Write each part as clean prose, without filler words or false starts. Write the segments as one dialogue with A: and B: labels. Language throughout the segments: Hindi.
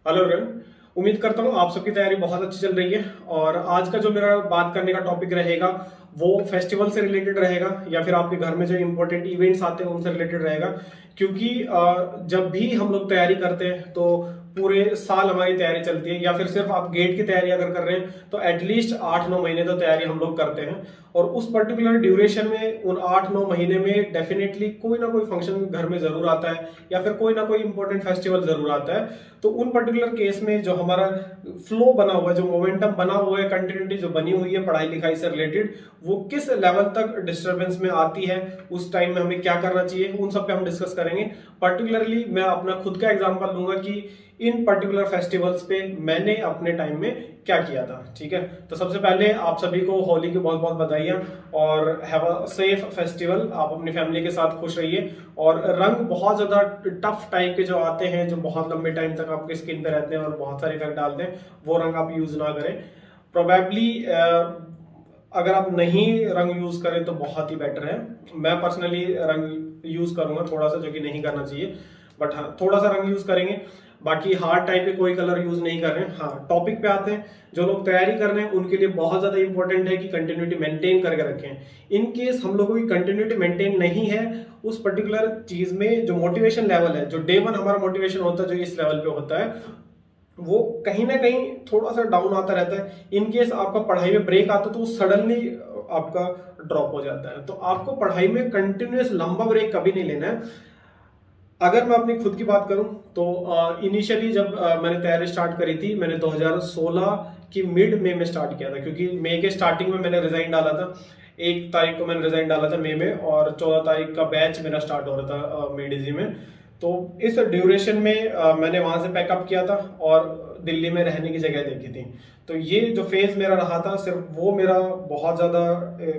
A: Hello everyone. उम्मीद करता हूँ आप सबकी तैयारी बहुत अच्छी चल रही है। और आज का जो मेरा बात करने का टॉपिक रहेगा वो फेस्टिवल से रिलेटेड रहेगा या फिर आपके घर में जो इंपॉर्टेंट इवेंट्स आते हैं उनसे रिलेटेड रहेगा। क्योंकि जब भी हम लोग तैयारी करते हैं तो पूरे साल हमारी तैयारी चलती है, या फिर सिर्फ आप गेट की तैयारी अगर कर रहे हैं तो एटलीस्ट 8-9 महीने तो तैयारी हम लोग करते हैं। और उस पर्टिकुलर ड्यूरेशन में उन 8-9 महीने में डेफिनेटली कोई ना कोई फंक्शन घर में जरूर आता है या फिर कोई ना कोई इंपॉर्टेंट फेस्टिवल जरूर आता है। तो उन पर्टिकुलर केस में जो हमारा फ्लो बना हुआ है, जो मोमेंटम बना हुआ है, कंटिन्यूटी जो बनी हुई है पढ़ाई लिखाई से रिलेटेड, वो किस लेवल तक डिस्टरबेंस में आती है, उस टाइम में हमें क्या करना चाहिए, उन सब पे हम डिस्कस करेंगे। पर्टिकुलरली मैं अपना खुद का एग्जांपल लूंगा कि इन पर्टिकुलर फेस्टिवल्स पे मैंने अपने टाइम में क्या किया था। ठीक है, तो सबसे पहले आप सभी को होली की बहुत बहुत बधाइयाँ और हैव अ सेफ फेस्टिवल। आप अपनी फैमिली के साथ खुश रहिए। और रंग बहुत ज्यादा टफ टाइप के जो आते हैं, जो बहुत लंबे टाइम तक आपके स्किन पे रहते हैं और बहुत सारे इफेक्ट डालते हैं, वो रंग आप यूज ना करें। प्रोबेबली अगर आप नहीं रंग यूज करें तो बहुत ही बेटर है। मैं पर्सनली रंग यूज करूंगा थोड़ा सा, जो कि नहीं करना चाहिए, बट हाँ थोड़ा सा रंग यूज करेंगे। बाकी हार्ड टाइप के कोई कलर यूज नहीं कर रहे हैं। हाँ, टॉपिक पे आते हैं। जो लोग तैयारी कर रहे हैं उनके लिए बहुत ज्यादा इंपॉर्टेंट है कि कंटिन्यूटी मेंटेन करके रखें। इन केस हम लोगों की कंटिन्यूटी मेंटेन नहीं है उस पर्टिकुलर चीज में, जो मोटिवेशन लेवल है, जो डे वन हमारा मोटिवेशन होता है, जो इस लेवल पे होता है, वो कहीं ना कहीं थोड़ा सा डाउन आता रहता है। इन केस आपका पढ़ाई में ब्रेक आता है तो वो सडनली आपका ड्रॉप हो जाता है। तो आपको पढ़ाई में कंटिन्यूस लंबा ब्रेक कभी नहीं लेना है। अगर मैं अपनी खुद की बात करूं तो इनिशियली जब मैंने तैयारी स्टार्ट करी थी, मैंने 2016 की मिड में स्टार्ट किया था। क्योंकि मई के स्टार्टिंग में मैंने रिजाइन डाला था। 1 तारीख को मैंने रिजाइन डाला था मई में, और 14 तारीख का बैच मेरा स्टार्ट हो रहा था मेडिजी में। तो इस ड्यूरेशन में मैंने वहां से पैकअप किया था और दिल्ली में रहने की जगह देखी थी। तो ये जो फेज मेरा रहा था सिर्फ वो मेरा बहुत ज्यादा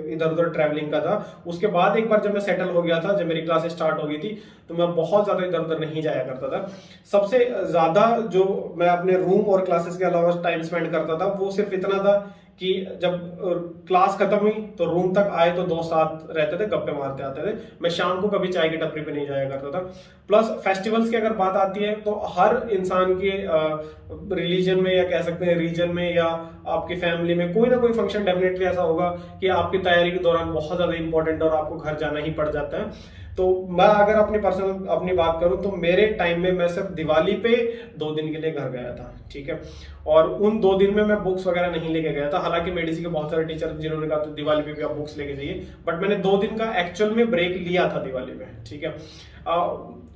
A: इधर उधर ट्रैवलिंग का था। उसके बाद एक बार जब मैं सेटल हो गया था, जब मेरी क्लासेस स्टार्ट हो गई थी, तो मैं बहुत ज्यादा इधर उधर नहीं जाया करता था। सबसे ज्यादा जो मैं अपने रूम और क्लासेस के अलावा टाइम स्पेंड करता था वो सिर्फ इतना था कि जब क्लास खत्म हुई तो रूम तक आए तो दोस्त साथ रहते थे, गप्पे मारते आते थे। मैं शाम को कभी चाय की टपरी पे नहीं जाया करता था। प्लस फेस्टिवल्स की अगर बात आती है तो हर इंसान के रिलीजन में, या कह सकते हैं रीजन में, या आपकी फैमिली में कोई ना कोई फंक्शन डेफिनेटली ऐसा होगा कि आपकी तैयारी के दौरान बहुत ज्यादा इंपॉर्टेंट है और आपको घर जाना ही पड़ जाता है। तो मैं अगर अपनी पर्सनल अपनी बात करूं तो मेरे टाइम में मैं सिर्फ दिवाली पे 2 दिन के लिए घर गया था। ठीक है, और उन 2 दिन में मैं बुक्स वगैरह नहीं लेके गया था। हालांकि मेडिसिन के बहुत सारे टीचर जिन्होंने कहा तो दिवाली पे भी आप बुक्स लेके जाइए, बट मैंने 2 दिन का एक्चुअल में ब्रेक लिया था दिवाली में। ठीक है,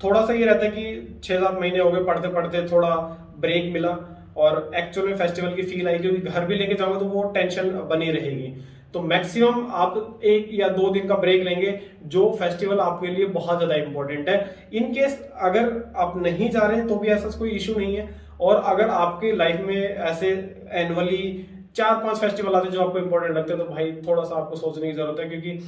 A: थोड़ा सा ये रहता है कि 6-7 महीने हो गए पढ़ते पढ़ते, थोड़ा ब्रेक मिला और एक्चुअल में फेस्टिवल की फील आई। क्योंकि घर भी लेके जाऊंगा तो वो टेंशन बनी रहेगी। तो मैक्सिमम आप 1 या 2 दिन का ब्रेक लेंगे, जो फेस्टिवल आपके लिए बहुत ज्यादा इंपॉर्टेंट है। इन केस अगर आप नहीं जा रहे हैं तो भी ऐसा कोई इशू नहीं है। और अगर आपके लाइफ में ऐसे एनुअली 4-5 फेस्टिवल आते हैं जो आपको इंपॉर्टेंट लगते हैं, तो भाई थोड़ा सा आपको सोचने की जरूरत है, क्योंकि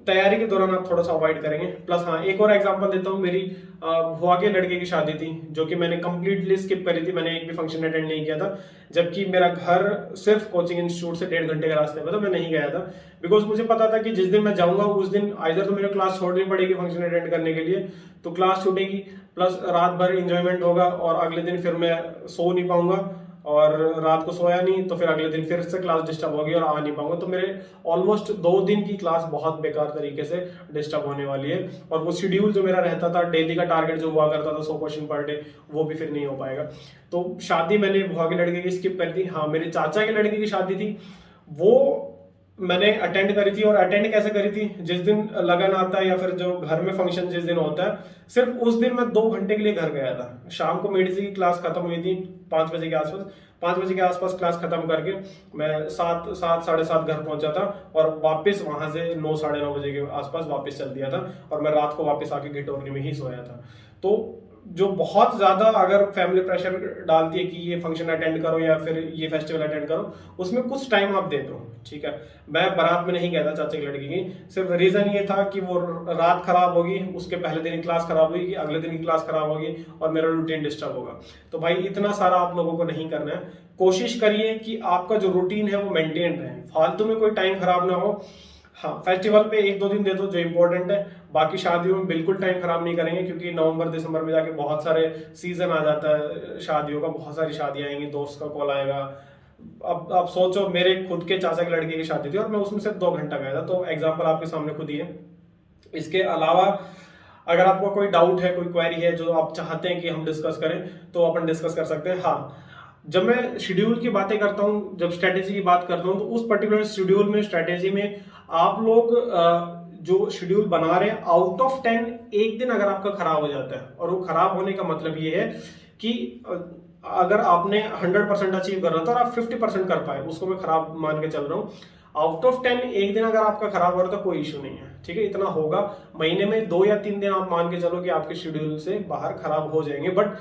A: तैयारी के दौरान आप थोड़ा सा अवॉइड करेंगे। प्लस हाँ, एक और एग्जांपल देता हूँ। मेरी बुआ के लड़के की शादी थी, जो कि मैंने कंप्लीटली स्किप करी थी। मैंने एक भी फंक्शन अटेंड नहीं किया था, जबकि मेरा घर सिर्फ कोचिंग इंस्टीट्यूट से 1.5 घंटे के रास्ते पर था। मैं नहीं गया था बिकॉज मुझे पता था कि जिस दिन मैं जाऊंगा उस दिन आइदर तो मेरे क्लास छोड़नी पड़ेगी फंक्शन अटेंड करने के लिए, तो क्लास छूटेगी, प्लस रात भर इंजॉयमेंट होगा, और अगले दिन फिर मैं सो नहीं पाऊंगा, और रात को सोया नहीं तो फिर अगले दिन फिर से क्लास डिस्टर्ब होगी और आ नहीं पाऊंगा। तो मेरे ऑलमोस्ट 2 दिन की क्लास बहुत बेकार तरीके से डिस्टर्ब होने वाली है। और वो शेड्यूल जो मेरा रहता था, डेली का टारगेट जो हुआ करता था 100 क्वेश्चन पर डे, वो भी फिर नहीं हो पाएगा। तो शादी मैंने बुआ के लड़के की स्किप कर दी। हाँ, मेरे चाचा के लड़के की शादी थी, वो मैंने अटेंड करी थी। और अटेंड कैसे करी थी, जिस दिन लगन आता है या फिर जो घर में फंक्शन जिस दिन होता है, सिर्फ उस दिन मैं 2 घंटे के लिए घर गया था। शाम को मेडिसिन की क्लास खत्म हुई थी 5 बजे के आसपास। 5 बजे के आसपास क्लास खत्म करके मैं 7-7:30 घर पहुंचा था, और वापस वहां से 9-9:30 बजे के आसपास वापस चल दिया था। और मैं रात को वापस आके घिटोरनी में ही सोया था। तो जो बहुत ज्यादा अगर फैमिली प्रेशर डालती है कि ये फंक्शन अटेंड करो या फिर ये फेस्टिवल अटेंड करो, उसमें कुछ टाइम आप दे दो। ठीक है, मैं बारात में नहीं गया था चाचा की लड़की की। सिर्फ रीजन ये था कि वो रात खराब होगी, उसके पहले दिन की क्लास खराब होगी, अगले दिन की क्लास खराब होगी, और मेरा रूटीन डिस्टर्ब होगा। तो भाई इतना सारा आप लोगों को नहीं करना है। कोशिश करिए कि आपका जो रूटीन है वो मेंटेन रहे, फालतू में कोई टाइम खराब ना हो। हाँ, फेस्टिवल पे 1-2 दिन दे दो जो इम्पोर्टेंट है। बाकी शादियों में बिल्कुल टाइम खराब नहीं करेंगे, क्योंकि नवंबर दिसंबर में जाके बहुत सारे सीजन आ जाता है शादियों का, बहुत सारी शादियां आएंगी, दोस्त का कॉल आएगा। अब आप सोचो, मेरे खुद के चाचा के लड़के की शादी थी और मैं उसमें सिर्फ 2 घंटा गया था, तो एग्जाम्पल आपके सामने खुद ही है। इसके अलावा अगर आपको कोई डाउट है, कोई क्वेरी है जो आप चाहते हैं कि हम डिस्कस करें, तो अपन डिस्कस कर सकते हैं। हाँ, जब मैं शेड्यूल की बातें करता हूँ, जब स्ट्रेटेजी की बात करता हूँ, तो उस पर्टिकुलर शेड्यूल में, स्ट्रेटेजी में आप लोग जो शेड्यूल बना रहे हैं, आउट ऑफ 10 एक दिन अगर आपका खराब हो जाता है, और वो खराब होने का मतलब ये है कि अगर आपने 100% अचीव कर रहा था और आप 50% कर पाए, उसको मैं खराब मान के चल रहा हूँ। आउट ऑफ 10 एक दिन अगर आपका खराब हो रहा है तो कोई इश्यू नहीं है, ठीक है, इतना होगा। महीने में 2 या 3 दिन आप मान के चलो कि आपके शेड्यूल से बाहर खराब हो जाएंगे, बट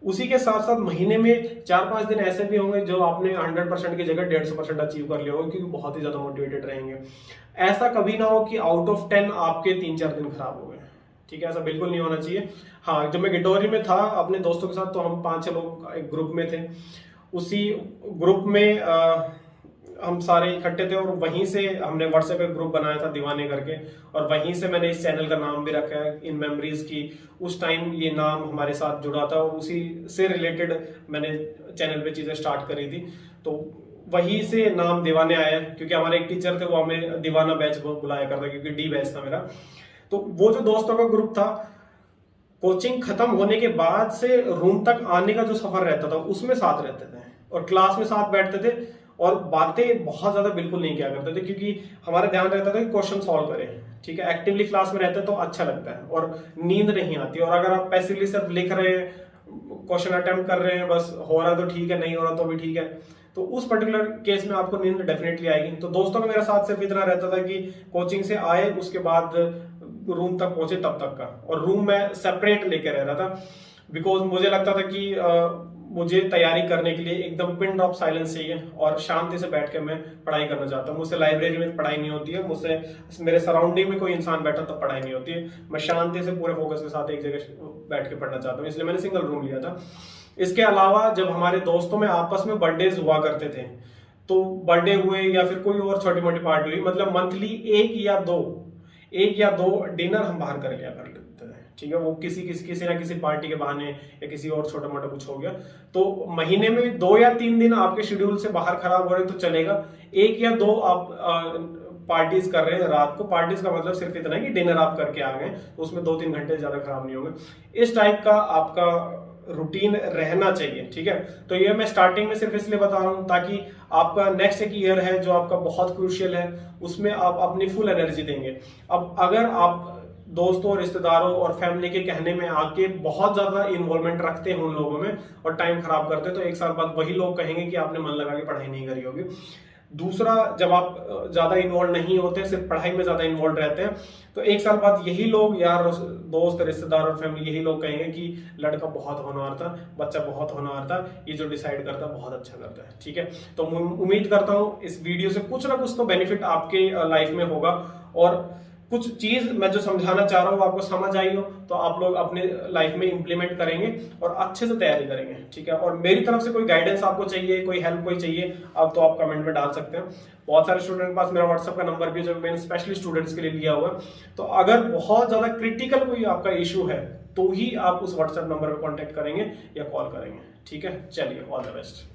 A: उसी के साथ साथ महीने में 4-5 दिन ऐसे भी होंगे जो आपने 100% की जगह 150% अचीव कर लिया होगा, क्योंकि बहुत ही ज्यादा मोटिवेटेड रहेंगे। ऐसा कभी ना हो कि आउट ऑफ 10 आपके 3-4 दिन खराब हो गए, ठीक है, ऐसा बिल्कुल नहीं होना चाहिए। हाँ, जब मैं गिडोरी में था अपने दोस्तों के साथ, तो हम 5-6 लोग एक ग्रुप में थे। उसी ग्रुप में हम सारे इकट्ठे थे, और वहीं से हमने व्हाट्सएप पे ग्रुप बनाया था दीवाने करके, और वहीं से मैंने इस चैनल का नाम भी रखा है इन मेमोरीज की। उस टाइम ये नाम हमारे साथ जुड़ा था, और उसी से रिलेटेड मैंने चैनल पे चीजें स्टार्ट करी थी, तो वहीं से नाम दीवाने आया। क्योंकि हमारे एक टीचर थे, वो हमें दीवाना बैच बुलाया करता, क्योंकि डी बैच था मेरा। तो वो जो दोस्तों का ग्रुप था, कोचिंग खत्म होने के बाद से रूम तक आने का जो सफर रहता था, उसमें साथ रहते थे, और क्लास में साथ बैठते थे, और बातें बहुत ज्यादा बिल्कुल नहीं किया करते थे, क्योंकि हमारा ध्यान रहता था कि क्वेश्चन सॉल्व करें, ठीक है। एक्टिवली क्लास में रहते तो अच्छा लगता है और नींद नहीं आती। और अगर आप पैसिवली सिर्फ लिख रहे हैं, क्वेश्चन अटेम्प्ट कर रहे हैं, बस हो रहा तो ठीक है, नहीं हो रहा तो भी ठीक है, तो उस पर्टिकुलर केस में आपको नींद डेफिनेटली आएगी। तो दोस्तों का मेरा साथ सिर्फ इतना रहता था कि कोचिंग से आए, उसके बाद रूम तक पहुंचे तब तक का, और रूम में सेपरेट लेके रह रहा था, बिकॉज मुझे लगता था कि मुझे तैयारी करने के लिए एकदम पिन ड्रॉप साइलेंस चाहिए, और शांति से बैठ के मैं पढ़ाई करना चाहता हूँ। मुझसे लाइब्रेरी में पढ़ाई नहीं होती है, मुझसे मेरे सराउंडिंग में कोई इंसान बैठा तो पढ़ाई नहीं होती है। मैं शांति से पूरे फोकस के साथ एक जगह बैठ के पढ़ना चाहता हूँ, इसलिए मैंने सिंगल रूम लिया था। इसके अलावा जब हमारे दोस्तों में आपस में बर्थडेज हुआ करते थे, तो बर्थडे हुए या फिर कोई और छोटी मोटी पार्टी हुई, मतलब मंथली एक या दो डिनर हम बाहर कर लिया कर लेते थे, ठीक है। वो किसी ना किसी पार्टी के बहाने या किसी और छोटा मोटा कुछ हो गया, तो महीने में 2 या 3 दिन आपके शेड्यूल से बाहर खराब हो रहे तो चलेगा। 1 या 2 आप पार्टीज कर रहे हैं रात को, पार्टीज का मतलब सिर्फ इतना है कि डिनर आप करके आ गए, तो उसमें 2-3 घंटे ज्यादा खराब नहीं होंगे। इस टाइप का आपका रूटीन रहना चाहिए, ठीक है। तो ये मैं स्टार्टिंग में सिर्फ इसलिए बता रहा हूं ताकि आपका नेक्स्ट एक ईयर है जो आपका बहुत क्रूशियल है, उसमें आप अपनी फुल एनर्जी देंगे। अब अगर आप दोस्तों, रिश्तेदारों और फैमिली के कहने में आके बहुत ज्यादा इन्वॉल्वमेंट रखते हैं उन लोगों में और टाइम खराब करते हैं, तो 1 साल बाद वही लोग कहेंगे कि आपने मन लगा के पढ़ाई नहीं करी होगी। दूसरा, जब आप ज्यादा इन्वॉल्व नहीं होते, सिर्फ पढ़ाई में ज्यादा इन्वॉल्व रहते हैं, तो 1 साल बाद यही लोग, यार दोस्त, रिश्तेदार और फैमिली, यही लोग कहेंगे कि लड़का बहुत होनहार था, बच्चा बहुत होनहार था, ये जो डिसाइड करता है बहुत अच्छा करता है, ठीक है। तो उम्मीद करता हूँ इस वीडियो से कुछ ना कुछ तो बेनिफिट आपके लाइफ में होगा, और कुछ चीज मैं जो समझाना चाह रहा हूँ आपको समझ आई हो, तो आप लोग अपने लाइफ में इंप्लीमेंट करेंगे और अच्छे से तैयारी करेंगे, ठीक है। और मेरी तरफ से कोई गाइडेंस आपको चाहिए, कोई हेल्प कोई चाहिए, अब तो आप कमेंट में डाल सकते हैं। बहुत सारे स्टूडेंट के पास मेरा व्हाट्सएप का नंबर भी जो मैंने स्पेशली स्टूडेंट्स के लिए लिया हुआ है, तो अगर बहुत ज्यादा क्रिटिकल कोई आपका इशू है तो ही आप उस व्हाट्सएप नंबर पर कॉन्टेक्ट करेंगे या कॉल करेंगे, ठीक है। चलिए, ऑल द बेस्ट।